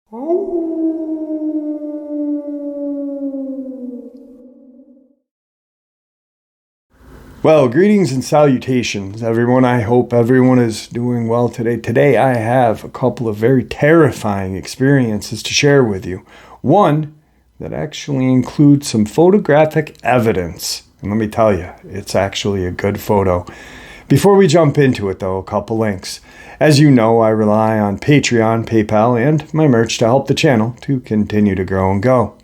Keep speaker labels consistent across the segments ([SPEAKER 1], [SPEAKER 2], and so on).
[SPEAKER 1] Well, greetings and salutations, everyone. I hope everyone is doing well today. Today, I have a couple of very terrifying experiences to share with you. One that actually includes some photographic evidence. And let me tell you, it's actually a good photo. Before we jump into it, though, a couple links. As you know, I rely on Patreon, PayPal, and my merch to help the channel to continue to grow and go.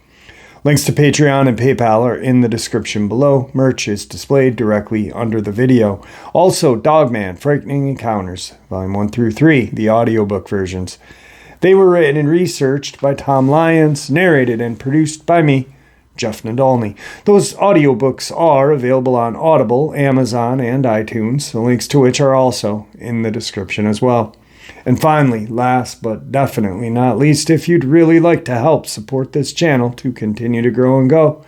[SPEAKER 1] Links to Patreon and PayPal are in the description below. Merch is displayed directly under the video. Also, Dogman, Frightening Encounters, Volume 1 through 3, the audiobook versions. They were written and researched by Tom Lyons, narrated and produced by me, Jeff Nadolny. Those audiobooks are available on Audible, Amazon, and iTunes, the links to which are also in the description as well. And finally, last but definitely not least, if you'd really like to help support this channel to continue to grow and go,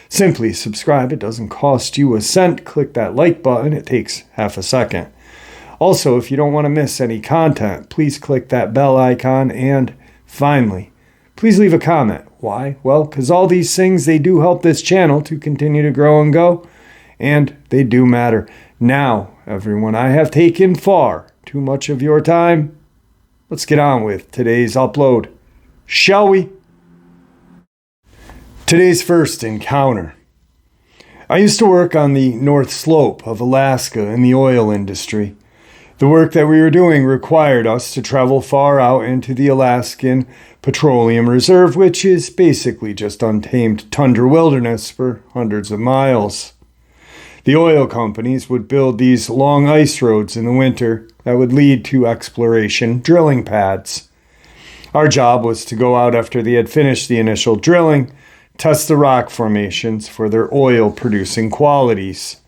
[SPEAKER 1] simply subscribe. It doesn't cost you a cent. Click that like button. It takes half a second. Also, if you don't want to miss any content, please click that bell icon. And finally, please leave a comment. Why? Well, because all these things, they do help this channel to continue to grow and go, and they do matter. Now, everyone, I have taken far too much of your time. Let's get on with today's upload, shall we? Today's first encounter. I used to work on the North Slope of Alaska in the oil industry. The work that we were doing required us to travel far out into the Alaskan Petroleum Reserve, which is basically just untamed tundra wilderness for hundreds of miles. The oil companies would build these long ice roads in the winter that would lead to exploration drilling pads. Our job was to go out after they had finished the initial drilling, test the rock formations for their oil-producing qualities.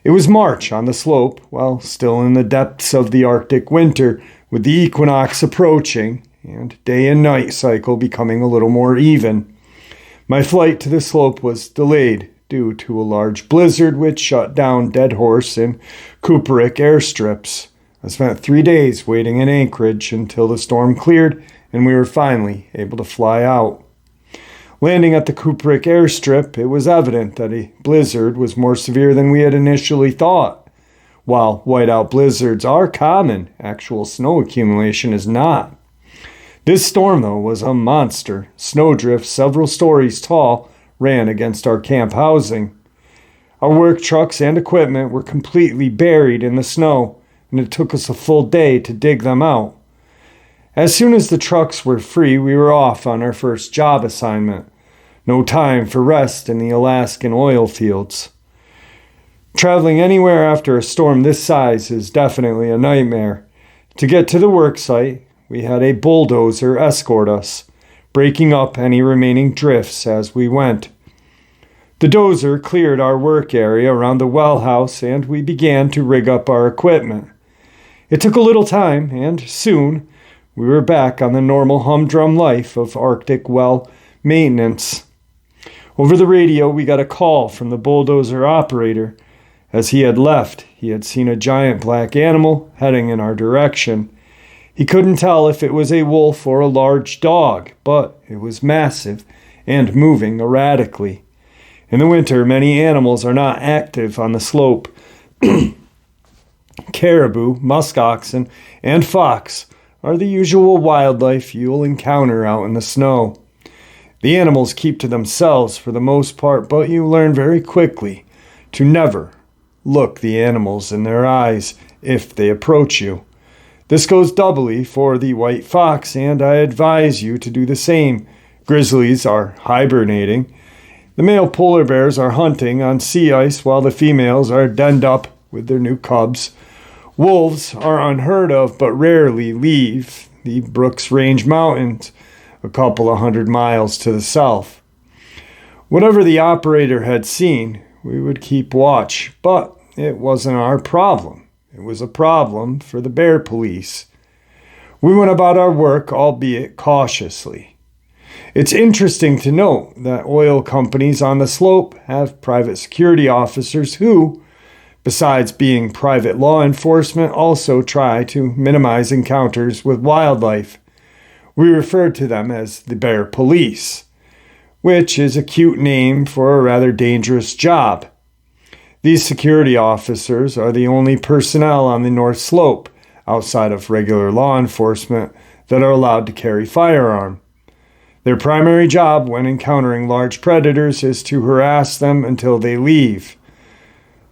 [SPEAKER 1] It was March on the slope, while still in the depths of the Arctic winter, with the equinox approaching and day and night cycle becoming a little more even. My flight to the slope was delayed due to a large blizzard which shut down Dead Horse and Kuparik airstrips. I spent 3 days waiting in Anchorage until the storm cleared and we were finally able to fly out. Landing at the Kuparik airstrip, it was evident that a blizzard was more severe than we had initially thought. While whiteout blizzards are common, actual snow accumulation is not. This storm, though, was a monster. Snowdrifts several stories tall ran against our camp housing. Our work trucks and equipment were completely buried in the snow, and it took us a full day to dig them out. As soon as the trucks were free, we were off on our first job assignment. No time for rest in the Alaskan oil fields. Traveling anywhere after a storm this size is definitely a nightmare. To get to the work site, we had a bulldozer escort us, breaking up any remaining drifts as we went. The dozer cleared our work area around the well house and we began to rig up our equipment. It took a little time and soon we were back on the normal humdrum life of Arctic well maintenance. Over the radio we got a call from the bulldozer operator. As he had left, he had seen a giant black animal heading in our direction. He couldn't tell if it was a wolf or a large dog, but it was massive and moving erratically. In the winter, many animals are not active on the slope. Caribou, muskoxen, and fox are the usual wildlife you'll encounter out in the snow. The animals keep to themselves for the most part, but you learn very quickly to never look the animals in their eyes if they approach you. This goes doubly for the white fox, and I advise you to do the same. Grizzlies are hibernating. The male polar bears are hunting on sea ice while the females are denned up with their new cubs. Wolves are unheard of but rarely leave the Brooks Range Mountains, a couple of 100 miles to the south. Whatever the operator had seen, we would keep watch, but it wasn't our problem. It was a problem for the bear police. We went about our work, albeit cautiously. It's interesting to note that oil companies on the slope have private security officers who, besides being private law enforcement, also try to minimize encounters with wildlife. We referred to them as the Bear Police, which is a cute name for a rather dangerous job. These security officers are the only personnel on the North Slope, outside of regular law enforcement, that are allowed to carry firearm. Their primary job when encountering large predators is to harass them until they leave.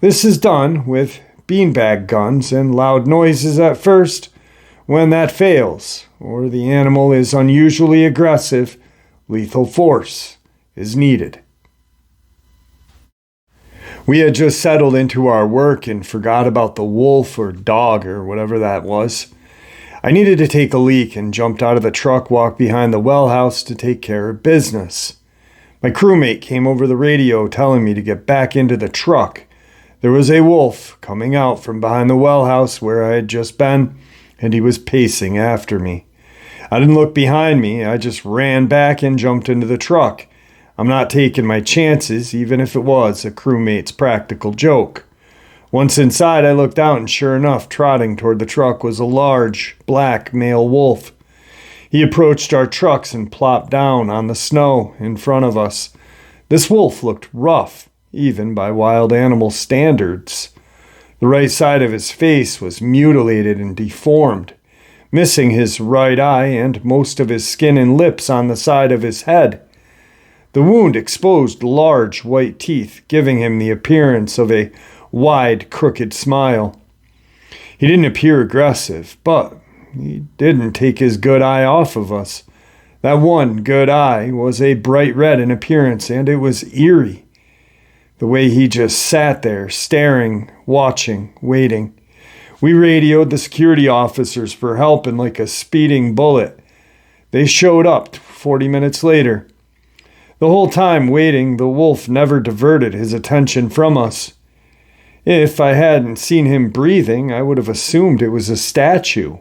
[SPEAKER 1] This is done with beanbag guns and loud noises at first. When that fails, or the animal is unusually aggressive, lethal force is needed. We had just settled into our work and forgot about the wolf or dog or whatever that was. I needed to take a leak and jumped out of the truck, walked behind the well house to take care of business. My crewmate came over the radio telling me to get back into the truck. There was a wolf coming out from behind the well house where I had just been, and he was pacing after me. I didn't look behind me. I just ran back and jumped into the truck. I'm not taking my chances, even if it was a crewmate's practical joke. Once inside, I looked out, and sure enough, trotting toward the truck was a large, black male wolf. He approached our trucks and plopped down on the snow in front of us. This wolf looked rough, even by wild animal standards. The right side of his face was mutilated and deformed, missing his right eye and most of his skin and lips on the side of his head. The wound exposed large white teeth, giving him the appearance of a wide, crooked smile. He didn't appear aggressive, but he didn't take his good eye off of us. That one good eye was a bright red in appearance, and it was eerie. The way he just sat there, staring, watching, waiting. We radioed the security officers for help, and like a speeding bullet, they showed up 40 minutes later. The whole time waiting, the wolf never diverted his attention from us. If I hadn't seen him breathing, I would have assumed it was a statue.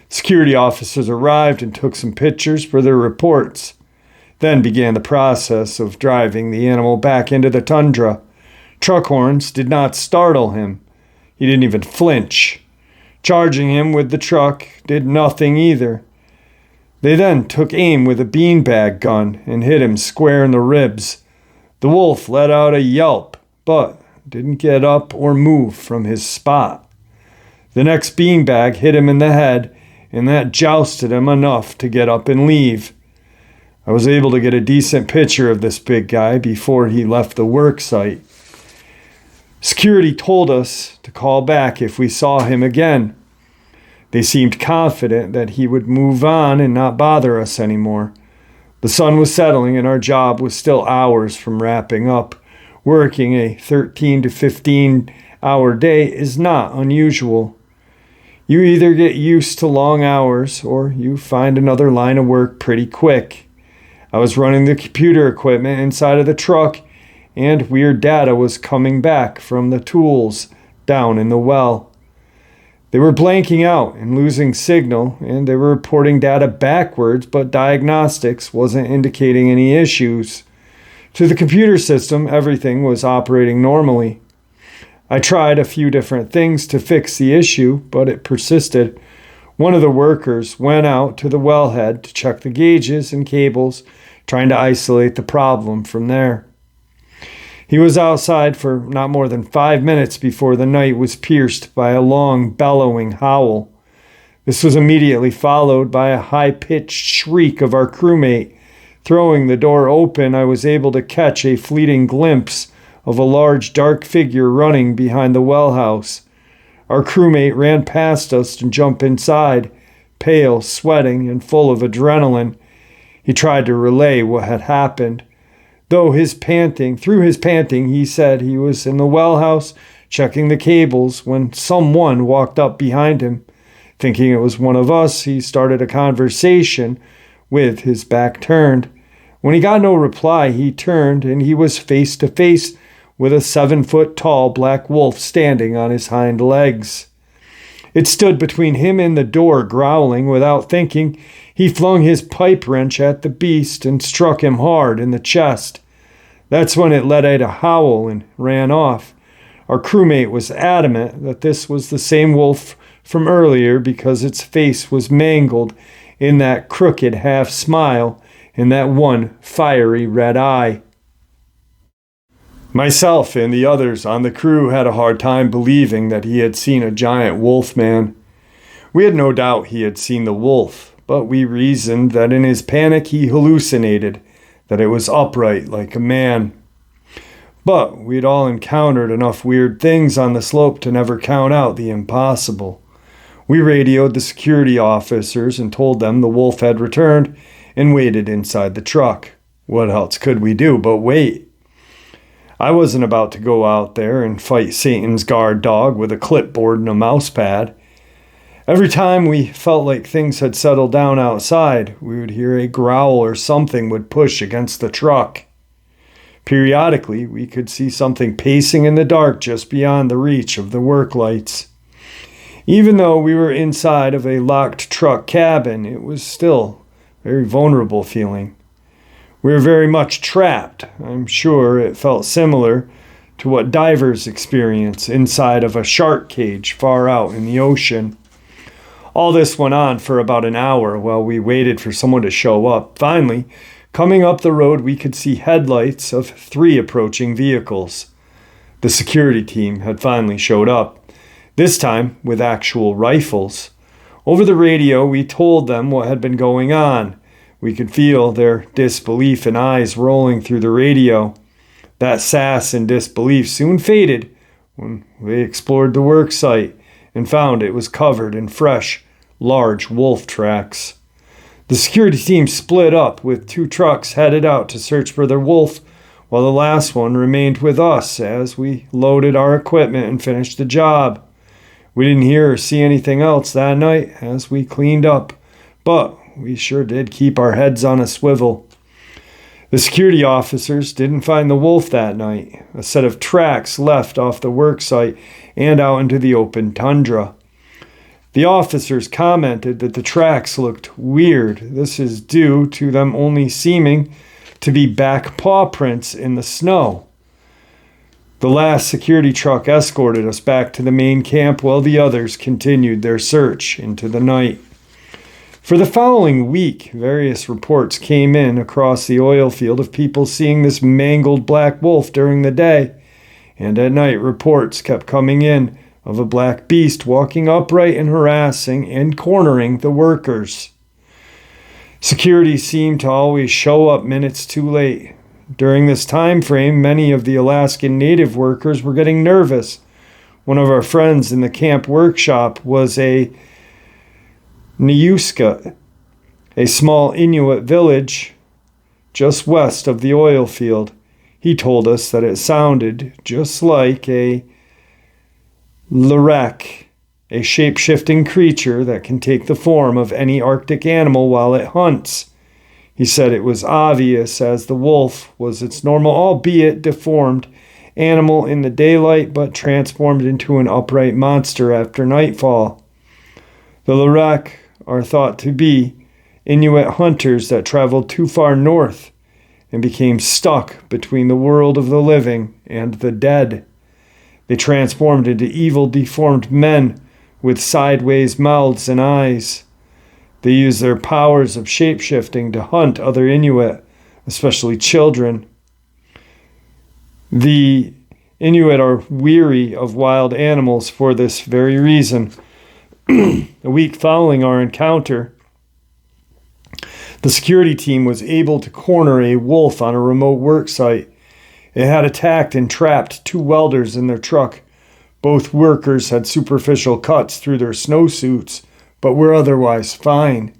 [SPEAKER 1] Security officers arrived and took some pictures for their reports, then began the process of driving the animal back into the tundra. Truck horns did not startle him. He didn't even flinch. Charging him with the truck did nothing either. They then took aim with a beanbag gun and hit him square in the ribs. The wolf let out a yelp, but didn't get up or move from his spot. The next beanbag hit him in the head, and that jousted him enough to get up and leave. I was able to get a decent picture of this big guy before he left the work site. Security told us to call back if we saw him again. They seemed confident that he would move on and not bother us anymore. The sun was settling and our job was still hours from wrapping up. Working a 13 to 15 hour day is not unusual. You either get used to long hours or you find another line of work pretty quick. I was running the computer equipment inside of the truck, and weird data was coming back from the tools down in the well. They were blanking out and losing signal, and they were reporting data backwards, but diagnostics wasn't indicating any issues. To the computer system, everything was operating normally. I tried a few different things to fix the issue, but it persisted. One of the workers went out to the wellhead to check the gauges and cables, trying to isolate the problem from there. He was outside for not more than 5 minutes before the night was pierced by a long, bellowing howl. This was immediately followed by a high-pitched shriek of our crewmate. Throwing the door open, I was able to catch a fleeting glimpse of a large, dark figure running behind the well house. Our crewmate ran past us and jumped inside, pale, sweating, and full of adrenaline. He tried to relay what had happened. Through his panting, he said he was in the well house checking the cables when someone walked up behind him. Thinking it was one of us, he started a conversation with his back turned. When he got no reply, he turned and he was face to face with a 7-foot-tall black wolf standing on his hind legs. It stood between him and the door, growling. Without thinking, he flung his pipe wrench at the beast and struck him hard in the chest. That's when it let out a howl and ran off. Our crewmate was adamant that this was the same wolf from earlier because its face was mangled in that crooked half smile and that one fiery red eye. Myself and the others on the crew had a hard time believing that he had seen a giant wolf man. We had no doubt he had seen the wolf, but we reasoned that in his panic he hallucinated, that it was upright like a man. But we'd all encountered enough weird things on the slope to never count out the impossible. We radioed the security officers and told them the wolf had returned and waited inside the truck. What else could we do but wait? I wasn't about to go out there and fight Satan's guard dog with a clipboard and a mouse pad. Every time we felt like things had settled down outside, we would hear a growl or something would push against the truck. Periodically, we could see something pacing in the dark just beyond the reach of the work lights. Even though we were inside of a locked truck cabin, it was still a very vulnerable feeling. We were very much trapped. I'm sure it felt similar to what divers experience inside of a shark cage far out in the ocean. All this went on for about an hour while we waited for someone to show up. Finally, coming up the road, we could see headlights of 3 approaching vehicles. The security team had finally showed up, this time with actual rifles. Over the radio, we told them what had been going on. We could feel their disbelief and eyes rolling through the radio. That sass and disbelief soon faded when we explored the work site and found it was covered in fresh, large wolf tracks. The security team split up, with 2 trucks headed out to search for their wolf, while the last one remained with us as we loaded our equipment and finished the job. We didn't hear or see anything else that night as we cleaned up, but we sure did keep our heads on a swivel. The security officers didn't find the wolf that night. A set of tracks left off the work site and out into the open tundra. The officers commented that the tracks looked weird. This is due to them only seeming to be back paw prints in the snow. The last security truck escorted us back to the main camp while the others continued their search into the night. For the following week, various reports came in across the oil field of people seeing this mangled black wolf during the day, and at night reports kept coming in of a black beast walking upright and harassing and cornering the workers. Security seemed to always show up minutes too late. During this time frame, many of the Alaskan native workers were getting nervous. One of our friends in the camp workshop was a Niuska, a small Inuit village just west of the oil field. He told us that it sounded just like a Lurek, a shape-shifting creature that can take the form of any Arctic animal while it hunts. He said it was obvious as the wolf was its normal, albeit deformed, animal in the daylight, but transformed into an upright monster after nightfall. The Lurek are thought to be Inuit hunters that traveled too far north and became stuck between the world of the living and the dead. They transformed into evil, deformed men with sideways mouths and eyes. They use their powers of shape-shifting to hunt other Inuit, especially children. The Inuit are weary of wild animals for this very reason. A week following our encounter, the security team was able to corner a wolf on a remote work site. It had attacked and trapped 2 welders in their truck. Both workers had superficial cuts through their snowsuits, but were otherwise fine.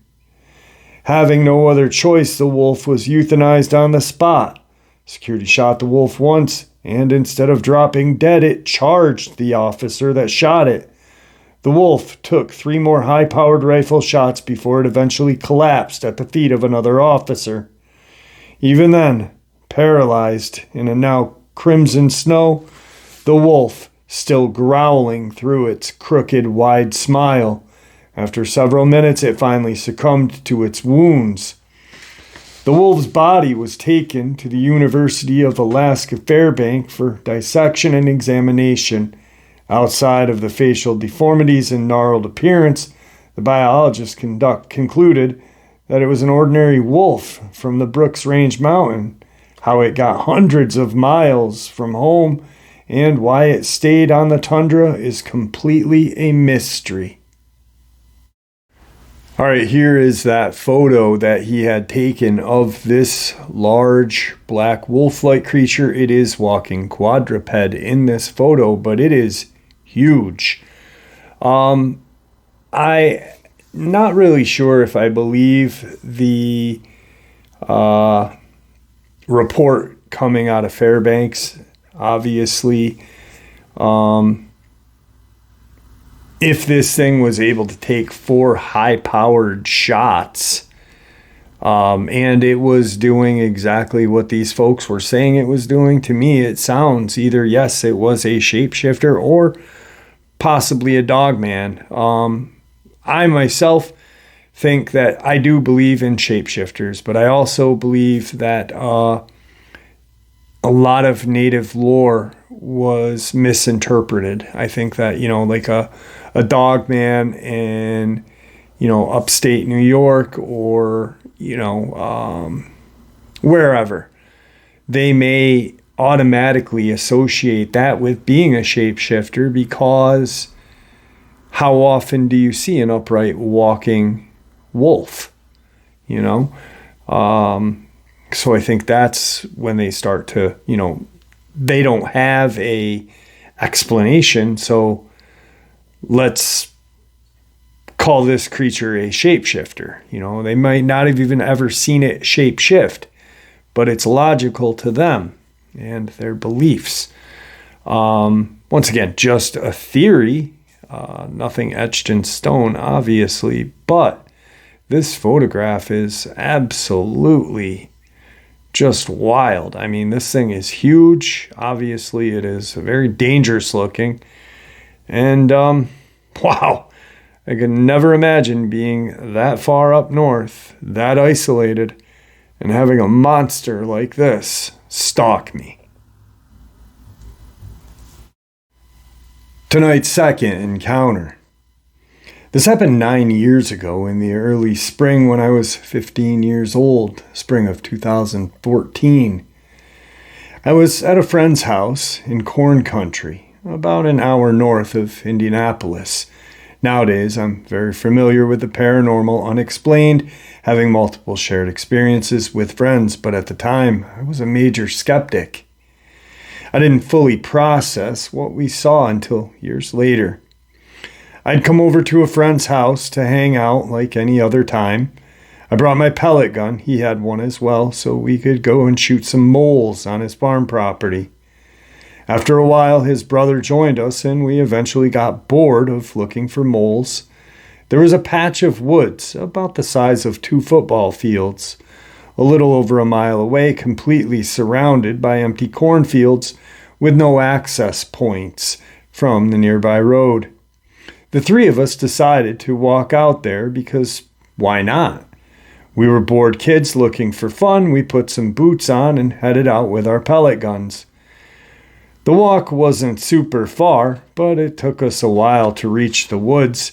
[SPEAKER 1] Having no other choice, the wolf was euthanized on the spot. Security shot the wolf once, and instead of dropping dead, it charged the officer that shot it. The wolf took 3 more high-powered rifle shots before it eventually collapsed at the feet of another officer. Even then, paralyzed in a now crimson snow, the wolf, still growling through its crooked, wide smile. After several minutes, it finally succumbed to its wounds. The wolf's body was taken to the University of Alaska Fairbank for dissection and examination. Outside of the facial deformities and gnarled appearance, The biologist concluded that it was an ordinary wolf from the Brooks Range Mountain. How it got hundreds of miles from home and why it stayed on the tundra is completely a mystery. All right, here is that photo that he had taken of this large black wolf-like creature. It is walking quadruped in this photo, but it is huge. I'm not really sure if I believe the report coming out of Fairbanks. Obviously, if this thing was able to take 4 high-powered shots, and it was doing exactly what these folks were saying it was doing, to me it sounds either, yes, it was a shapeshifter or possibly a Dogman. I myself think that I do believe in shapeshifters, but I also believe that a lot of native lore was misinterpreted. I think that, like a Dogman in, upstate New York or, wherever, they may automatically associate that with being a shapeshifter because how often do you see an upright walking wolf? So I think that's when they start to, they don't have a explanation. So let's call this creature a shapeshifter. They might not have even ever seen it shapeshift, but it's logical to them and their beliefs. Once again, just a theory, nothing etched in stone, obviously, but this photograph is absolutely just wild. I mean, this thing is huge. Obviously, it is very dangerous looking. And, wow, I could never imagine being that far up north, that isolated, and having a monster like this stalk me. Tonight's second encounter. This happened 9 years ago in the early spring when I was 15 years old, spring of 2014. I was at a friend's house in corn country, about an hour north of Indianapolis. Nowadays, I'm very familiar with the paranormal, unexplained, having multiple shared experiences with friends, but at the time, I was a major skeptic. I didn't fully process what we saw until years later. I'd come over to a friend's house to hang out like any other time. I brought my pellet gun, he had one as well, so we could go and shoot some moles on his farm property. After a while, his brother joined us, and we eventually got bored of looking for moles. There was a patch of woods, about the size of 2 football fields, a little over a mile away, completely surrounded by empty cornfields with no access points from the nearby road. The 3 of us decided to walk out there because why not? We were bored kids looking for fun. We put some boots on and headed out with our pellet guns. The walk wasn't super far, but it took us a while to reach the woods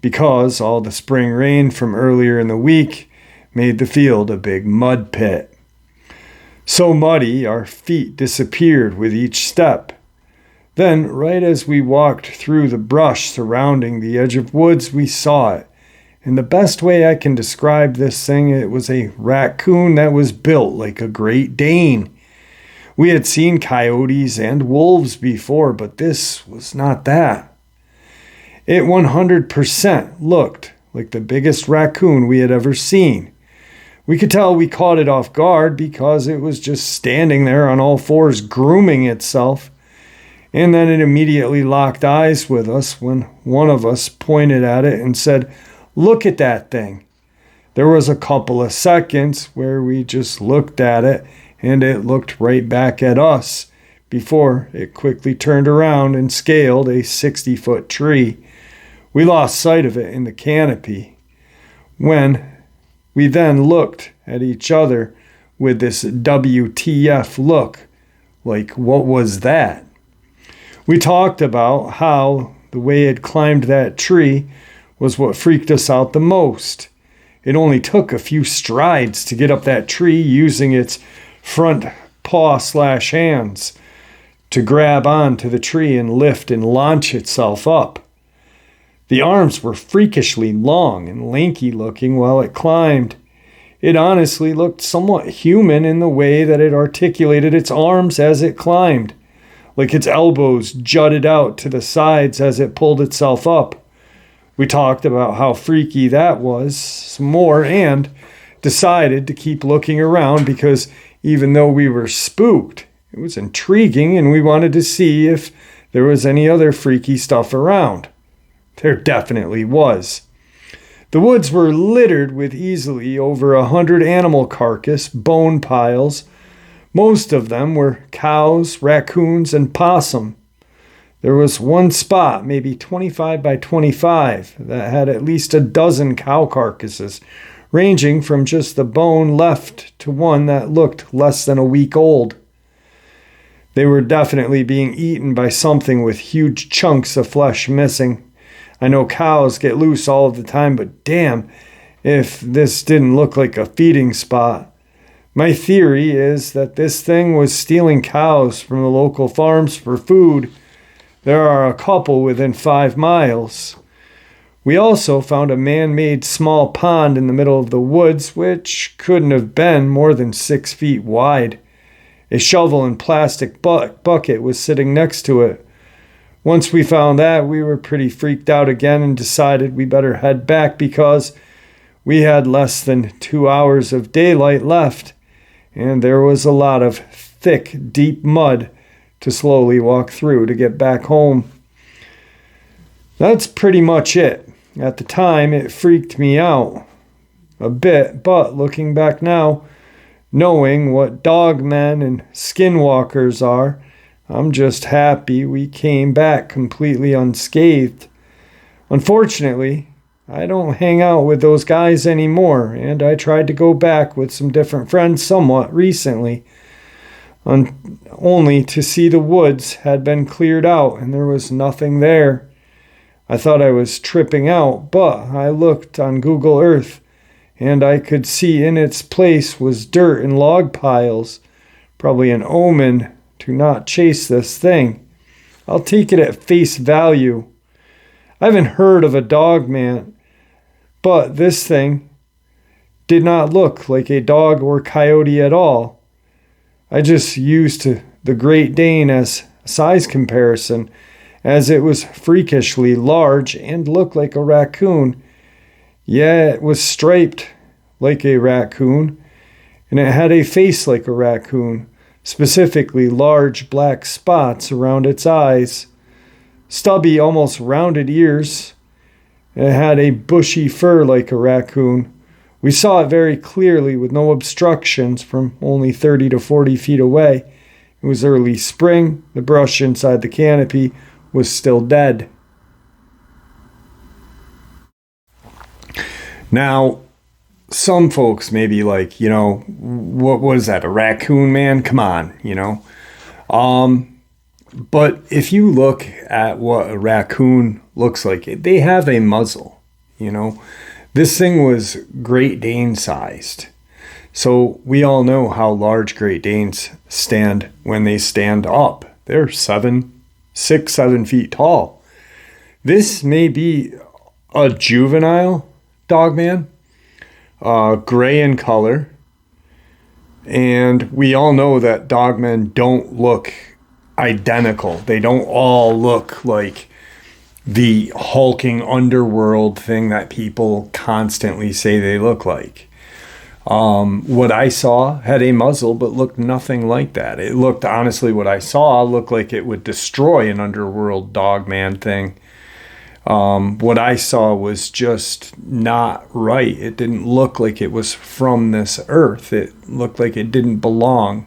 [SPEAKER 1] because all the spring rain from earlier in the week made the field a big mud pit. So muddy, our feet disappeared with each step. Then, right as we walked through the brush surrounding the edge of woods, we saw it. In the best way I can describe this thing, it was a raccoon that was built like a Great Dane. We had seen coyotes and wolves before, but this was not that. It 100% looked like the biggest raccoon we had ever seen. We could tell we caught it off guard because it was just standing there on all fours, grooming itself. And then it immediately locked eyes with us when one of us pointed at it and said, "Look at that thing." There was a couple of seconds where we just looked at it and it looked right back at us before it quickly turned around and scaled a 60-foot tree. We lost sight of it in the canopy. When we then looked at each other with this WTF look, like, what was that? We talked about how the way it climbed that tree was what freaked us out the most. It only took a few strides to get up that tree using its front paw/hands to grab onto the tree and lift and launch itself up. The arms were freakishly long and lanky looking while it climbed. It honestly looked somewhat human in the way that it articulated its arms as it climbed, like its elbows jutted out to the sides as it pulled itself up. We talked about how freaky that was some more and decided to keep looking around because even though we were spooked, it was intriguing and we wanted to see if there was any other freaky stuff around. There definitely was. The woods were littered with easily over 100 animal carcass bone piles. Most of them were cows, raccoons, and possum. There was one spot, maybe 25 by 25, that had at least a dozen cow carcasses, ranging from just the bone left to one that looked less than a week old. They were definitely being eaten by something with huge chunks of flesh missing. I know cows get loose all of the time, but damn, if this didn't look like a feeding spot. My theory is that this thing was stealing cows from the local farms for food. There are a couple within 5 miles. We also found a man-made small pond in the middle of the woods, which couldn't have been more than 6 feet wide. A shovel and plastic bucket was sitting next to it. Once we found that, we were pretty freaked out again and decided we better head back because we had less than 2 hours of daylight left, and there was a lot of thick, deep mud to slowly walk through to get back home. That's pretty much it. At the time, it freaked me out a bit, but looking back now, knowing what dogmen and skinwalkers are, I'm just happy we came back completely unscathed. Unfortunately, I don't hang out with those guys anymore, and I tried to go back with some different friends somewhat recently, only to see the woods had been cleared out and there was nothing there. I thought I was tripping out, but I looked on Google Earth, and I could see in its place was dirt and log piles, probably an omen to not chase this thing. I'll take it at face value. I haven't heard of a dogman, but this thing did not look like a dog or coyote at all. I just used the Great Dane as a size comparison, as it was freakishly large and looked like a raccoon. Yeah, it was striped like a raccoon, and it had a face like a raccoon. Specifically large black spots around its eyes, stubby, almost rounded ears. It had a bushy fur like a raccoon. We saw it very clearly with no obstructions from only 30 to 40 feet away. It was early spring. The brush inside the canopy was still dead. Now, some folks may be like, what was that, a raccoon, man? Come on, But if you look at what a raccoon looks like, they have a muzzle, This thing was Great Dane sized. So we all know how large Great Danes stand when they stand up. They're 6, 7 feet tall. This may be a juvenile dogman. Gray in color, and we all know that dogmen don't look identical. They don't all look like the hulking underworld thing that people constantly say they look like. What I saw had a muzzle but looked nothing like that. It looked, honestly, what I saw looked like it would destroy an underworld dogman thing. What I saw was just not right. It didn't look like it was from this earth. It looked like it didn't belong.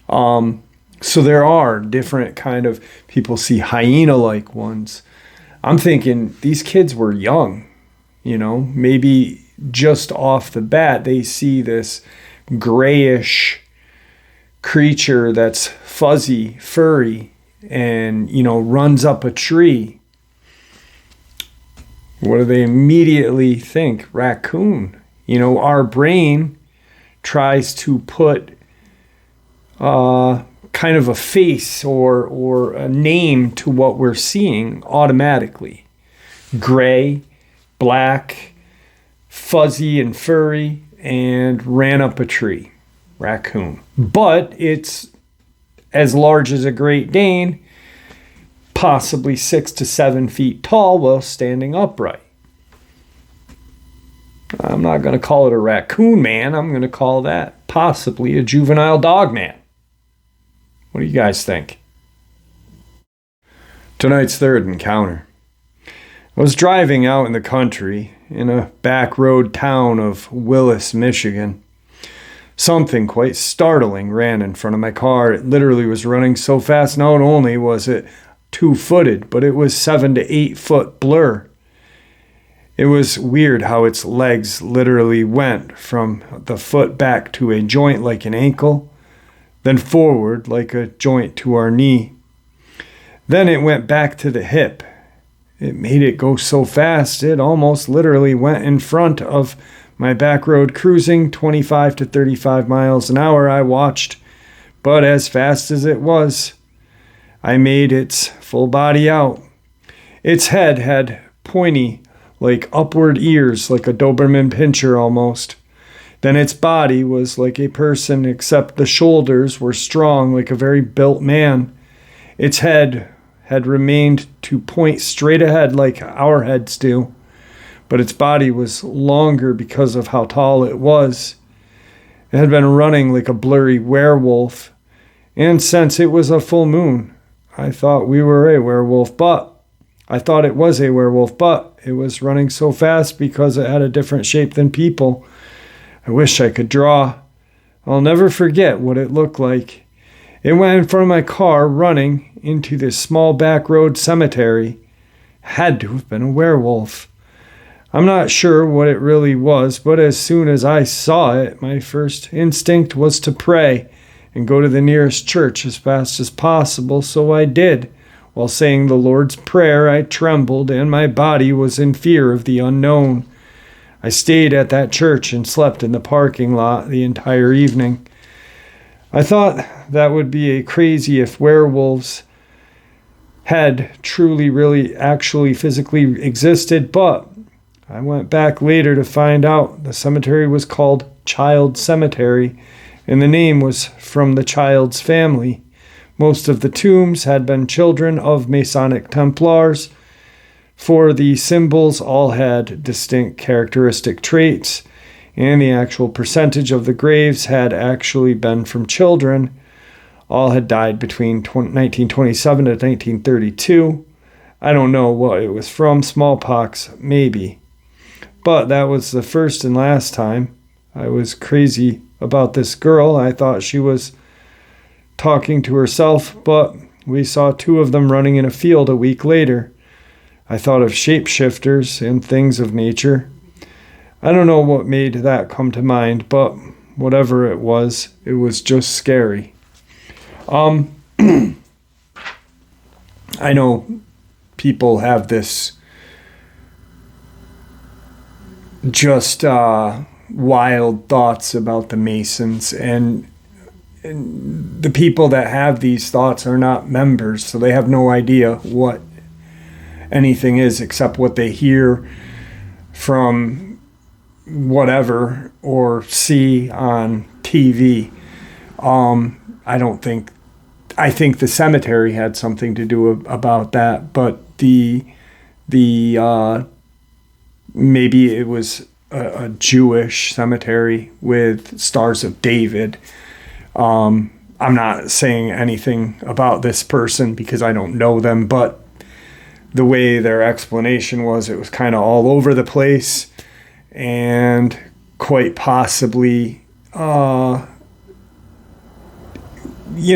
[SPEAKER 1] So there are different kind of, people see hyena-like ones. I'm thinking these kids were young, maybe just off the bat, they see this grayish creature that's fuzzy, furry, and, runs up a tree. What do they immediately think? Raccoon. You know, our brain tries to put kind of a face or a name to what we're seeing automatically. Gray, black, fuzzy and furry, and ran up a tree. Raccoon. But it's as large as a Great Dane, possibly 6 to 7 feet tall while standing upright. I'm not going to call it a raccoon man. I'm going to call that possibly a juvenile Dogman. What do you guys think? Tonight's third encounter. I was driving out in the country in a back road town of Willis, Michigan. Something quite startling ran in front of my car. It literally was running so fast. Not only was it 2-footed, but it was 7 to 8 foot blur. It was weird how its legs literally went from the foot back to a joint like an ankle, then forward like a joint to our knee. Then it went back to the hip. It made it go so fast, it almost literally went in front of my back road cruising 25 to 35 miles an hour. I watched, but as fast as it was, I made its full body out. Its head had pointy, like upward ears, like a Doberman Pinscher almost. Then its body was like a person, except the shoulders were strong, like a very built man. Its head had remained to point straight ahead like our heads do, but its body was longer because of how tall it was. It had been running like a blurry werewolf, and since it was a full moon, I thought we were a werewolf, but I thought it was a werewolf, but it was running so fast because it had a different shape than people. I wish I could draw. I'll never forget what it looked like. It went in front of my car running into this small back road cemetery. Had to have been a werewolf. I'm not sure what it really was, but as soon as I saw it, my first instinct was to pray and go to the nearest church as fast as possible, so I did. While saying the Lord's Prayer, I trembled and my body was in fear of the unknown. I stayed at that church and slept in the parking lot the entire evening. I thought that would be crazy if werewolves had truly, really, actually, physically existed, but I went back later to find out the cemetery was called Child Cemetery, and the name was from the child's family. Most of the tombs had been children of Masonic Templars, for the symbols all had distinct characteristic traits, and the actual percentage of the graves had actually been from children. All had died between 1927 to 1932. I don't know what it was from, smallpox, maybe. But that was the first and last time. I was crazy about this girl. I thought she was talking to herself, but we saw 2 of them running in a field a week later. I thought of shapeshifters and things of nature. I don't know what made that come to mind, but whatever it was just scary. I know people have this just wild thoughts about the Masons, and the people that have these thoughts are not members, so they have no idea what anything is except what they hear from whatever or see on TV. I think the cemetery had something to do about that, but the maybe it was a Jewish cemetery with Stars of David. I'm not saying anything about this person because I don't know them, but the way their explanation was, it was kind of all over the place, and quite possibly, you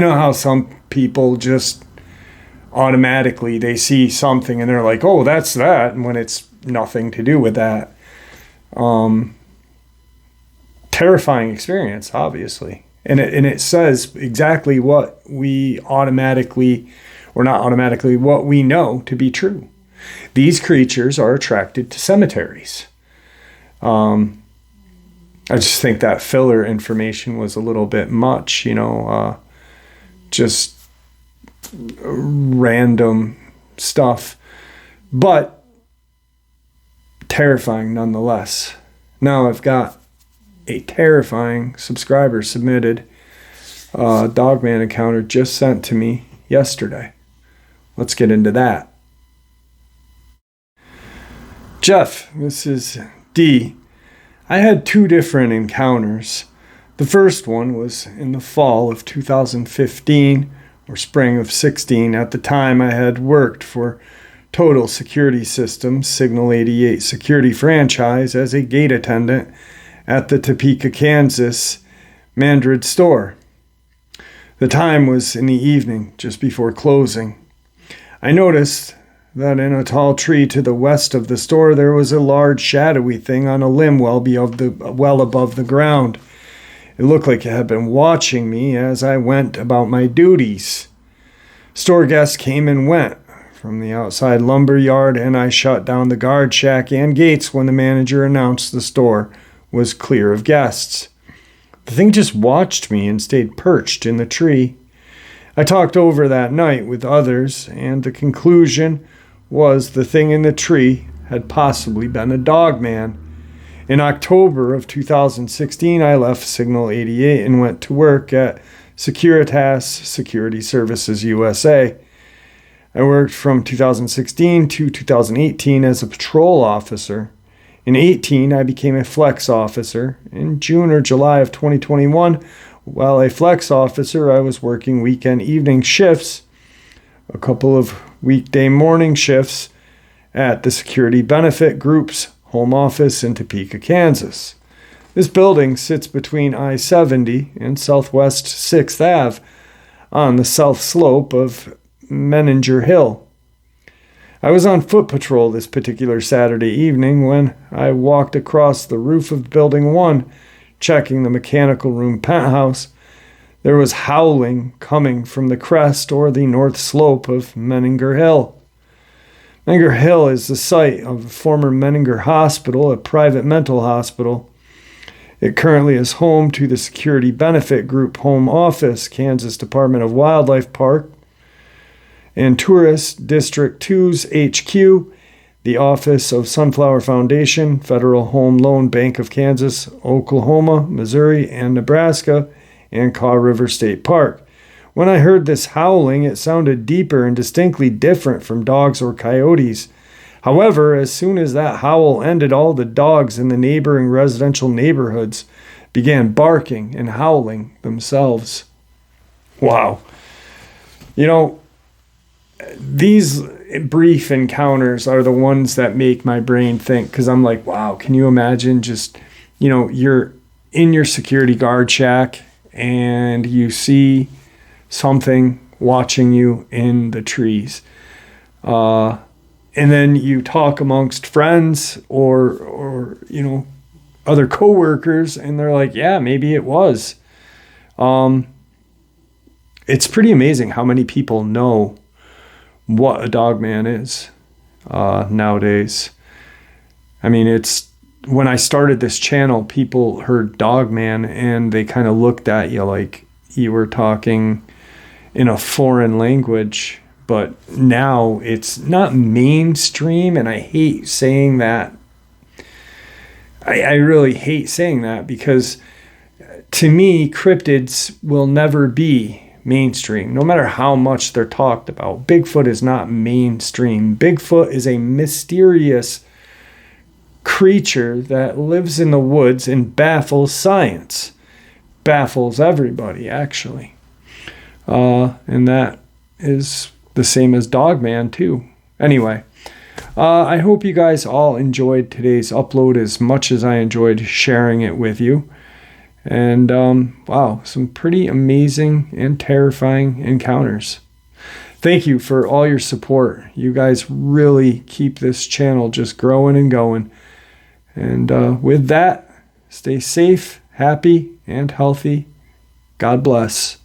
[SPEAKER 1] know how some people just automatically, they see something and they're like, oh, that's that, and when it's nothing to do with that. Terrifying experience, obviously. And it says exactly what we automatically, or not automatically, what we know to be true. These creatures are attracted to cemeteries. I just think that filler information was a little bit much, just random stuff, but terrifying nonetheless. Now I've got a terrifying subscriber submitted Dogman encounter just sent to me yesterday. Let's get into that. Jeff, this is D. I had 2 different encounters. The first one was in the fall of 2015 or spring of 16. At the time, I had worked for Total Security Systems, Signal 88 security franchise, as a gate attendant at the Topeka, Kansas Mandrid store. The time was in the evening, just before closing. I noticed that in a tall tree to the west of the store there was a large shadowy thing on a limb well above the ground. It looked like it had been watching me as I went about my duties. Store guests came and went from the outside lumber yard, and I shut down the guard shack and gates when the manager announced the store was clear of guests. The thing just watched me and stayed perched in the tree. I talked over that night with others, and the conclusion was the thing in the tree had possibly been a Dogman. In October of 2016, I left Signal 88 and went to work at Securitas Security Services USA. I worked from 2016 to 2018 as a patrol officer. In 18, I became a flex officer. In June or July of 2021, while a flex officer, I was working weekend evening shifts, a couple of weekday morning shifts at the Security Benefit Group's home office in Topeka, Kansas. This building sits between I-70 and Southwest 6th Ave on the south slope of Menninger Hill. I was on foot patrol this particular Saturday evening when I walked across the roof of Building 1, checking the mechanical room penthouse. There was howling coming from the crest or the north slope of Menninger Hill. Menninger Hill is the site of the former Menninger Hospital, a private mental hospital. It currently is home to the Security Benefit Group Home Office, Kansas Department of Wildlife Park, and Tourist District 2's HQ, the Office of Sunflower Foundation, Federal Home Loan Bank of Kansas, Oklahoma, Missouri, and Nebraska, and Kaw River State Park. When I heard this howling, it sounded deeper and distinctly different from dogs or coyotes. However, as soon as that howl ended, all the dogs in the neighboring residential neighborhoods began barking and howling themselves. Wow. These brief encounters are the ones that make my brain think, because I'm like, wow, can you imagine just, you're in your security guard shack and you see something watching you in the trees. And then you talk amongst friends or other coworkers, and they're like, yeah, maybe it was. It's pretty amazing how many people know what a Dogman is nowadays. I mean, it's when I started this channel, people heard Dogman and they kind of looked at you like you were talking in a foreign language. But now it's not mainstream, and I hate saying that. I really hate saying that, because to me, cryptids will never be mainstream, no matter how much they're talked about. Bigfoot is not mainstream. Bigfoot is a mysterious creature that lives in the woods and baffles science. Baffles everybody, actually. And that is the same as Dogman, too. Anyway, I hope you guys all enjoyed today's upload as much as I enjoyed sharing it with you. And wow, some pretty amazing and terrifying encounters. Thank you for all your support. You guys really keep this channel just growing and going. And with that, stay safe, happy, and healthy. God bless.